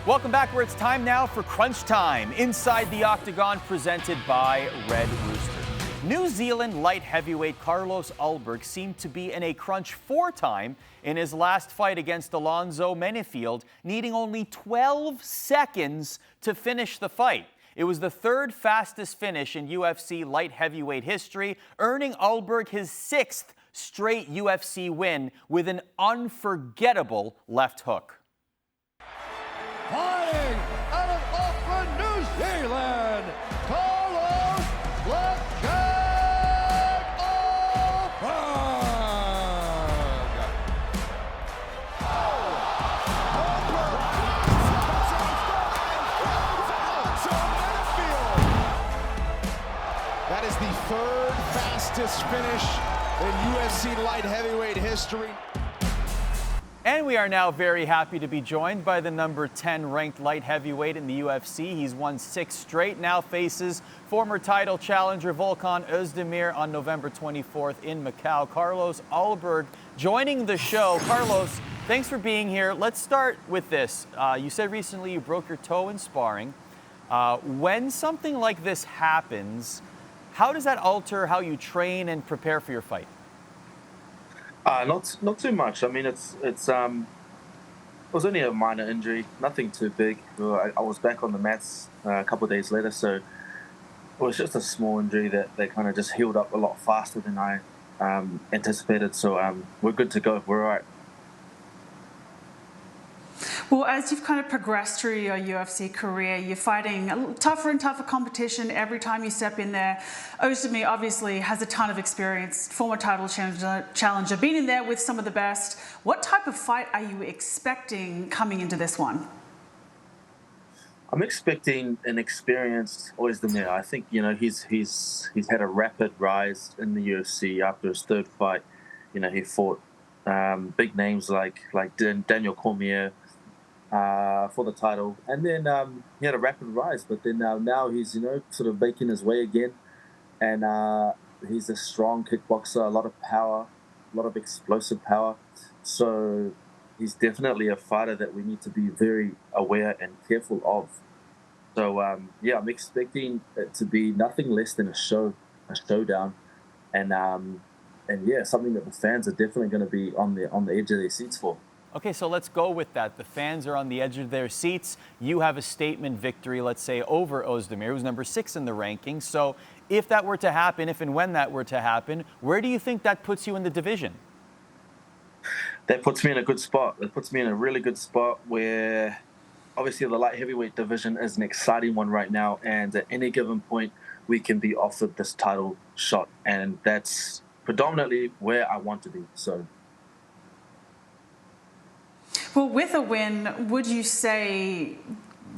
Welcome back, where it's time now for Crunch Time, Inside the Octagon, presented by Red Rooster. New Zealand light heavyweight Carlos Ulberg seemed to be in a crunch 4-time in his last fight against Alonzo Menifield, needing only 12 seconds to finish the fight. It was the third fastest finish in UFC light heavyweight history, earning Ulberg his 6th straight UFC win with an unforgettable left hook. Fighting out of Auckland, New Zealand, Carlos That is the third fastest finish in UFC light heavyweight history. And we are now very happy to be joined by the number 10 ranked light heavyweight in the UFC. He's won 6 straight, now faces former title challenger Volkan Oezdemir on November 24th in Macau. Carlos Ulberg joining the show. Carlos, thanks for being here. Let's start with this. You said recently you broke your toe in sparring. When something like this happens, how does that alter how you train and prepare for your fight? Not too much. I mean, it was only a minor injury, nothing too big. I was back on the mats a couple of days later, so it was just a small injury that kind of just healed up a lot faster than I anticipated. So we're good to go. We're all right. Well, as you've kind of progressed through your UFC career, you're fighting a tougher and tougher competition every time you step in there. Oezdemir obviously has a ton of experience, former title challenger, been in there with some of the best. What type of fight are you expecting coming into this one? I'm expecting an experienced Oezdemir. I think he's had a rapid rise in the UFC after his third fight. He fought big names like Daniel Cormier for the title, and then he had a rapid rise. But then now he's sort of making his way again, and he's a strong kickboxer, a lot of power, a lot of explosive power. So he's definitely a fighter that we need to be very aware and careful of. So I'm expecting it to be nothing less than a showdown, and yeah, something that the fans are definitely going to be on the edge of their seats for. Okay, so let's go with that. The fans are on the edge of their seats. You have a statement victory, let's say, over Oezdemir, who's number 6 in the rankings. So if that were to happen, if and when that were to happen, where do you think that puts you in the division? That puts me in a good spot. It puts me in a really good spot where obviously the light heavyweight division is an exciting one right now, and at any given point we can be offered this title shot, and that's predominantly where I want to be. So. Well, with a win, would you say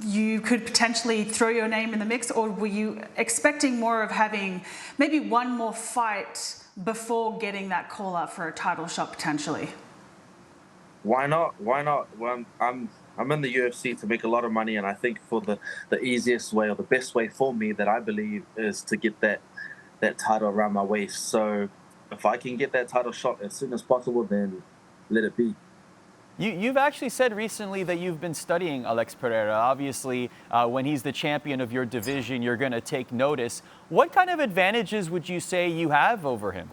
you could potentially throw your name in the mix, or were you expecting more of having maybe one more fight before getting that call up for a title shot potentially? Why not? Well, I'm in the UFC to make a lot of money, and I think for the easiest way or the best way for me that I believe is to get that title around my waist. So if I can get that title shot as soon as possible, then let it be. You've actually said recently that you've been studying Alex Pereira. Obviously, when he's the champion of your division, you're going to take notice. What kind of advantages would you say you have over him?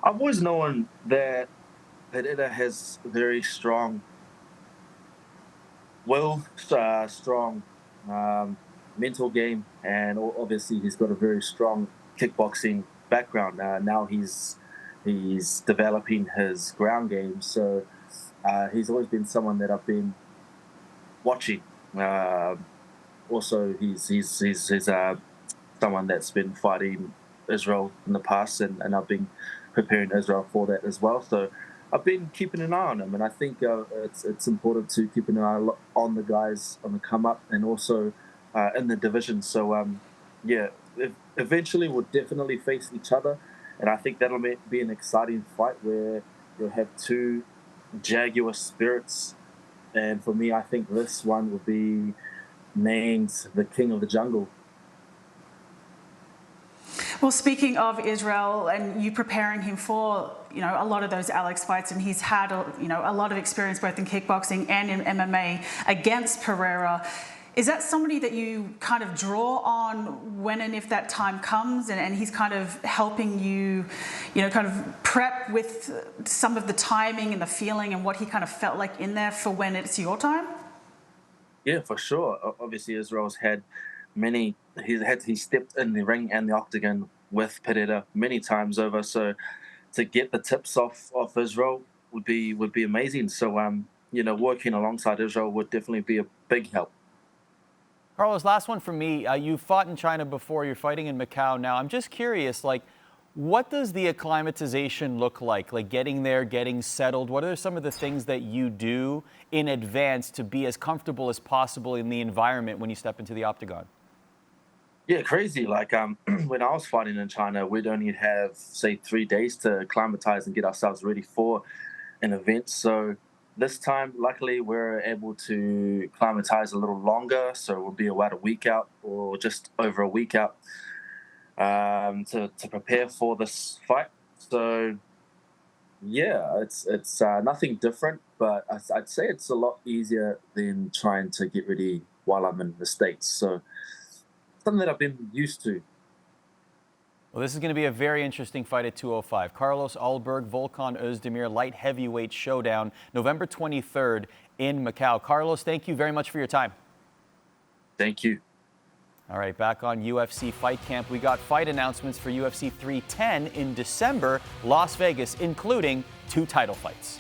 I've always known that Pereira has very strong will, strong mental game, and obviously he's got a very strong kickboxing background. Now he's developing his ground game, so he's always been someone that I've been watching. Also, he's someone that's been fighting Israel in the past, and I've been preparing Israel for that as well. So I've been keeping an eye on him, and I think it's important to keep an eye on the guys on the come up, and also in the division. So eventually we'll definitely face each other. And I think that'll be an exciting fight where you'll have two jaguar spirits. And for me, I think this one will be named the King of the Jungle. Well, speaking of Israel and you preparing him for, a lot of those Alex fights, and he's had, a lot of experience both in kickboxing and in MMA against Pereira. Is that somebody that you kind of draw on when and if that time comes, and he's kind of helping you, kind of prep with some of the timing and the feeling and what he kind of felt like in there for when it's your time? Yeah, for sure. Obviously, Israel's had he stepped in the ring and the octagon with Pereira many times over. So to get the tips off Israel would be amazing. So working alongside Israel would definitely be a big help. Carlos, last one from me. You fought in China before. You're fighting in Macau now. I'm just curious, what does the acclimatization look like? Like getting there, getting settled? What are some of the things that you do in advance to be as comfortable as possible in the environment when you step into the octagon? Yeah, crazy. When I was fighting in China, we'd only have, say, 3 days to acclimatize and get ourselves ready for an event. So this time, luckily, we're able to acclimatize a little longer. So we'll be about a week out or just over a week out to prepare for this fight. So, yeah, it's nothing different, but I'd say it's a lot easier than trying to get ready while I'm in the States. So something that I've been used to. Well, this is going to be a very interesting fight at 205. Carlos Ulberg, Volkan Oezdemir, light heavyweight showdown, November 23rd in Macau. Carlos, thank you very much for your time. Thank you. All right, back on UFC Fight Camp, we got fight announcements for UFC 310 in December, Las Vegas, including 2 title fights.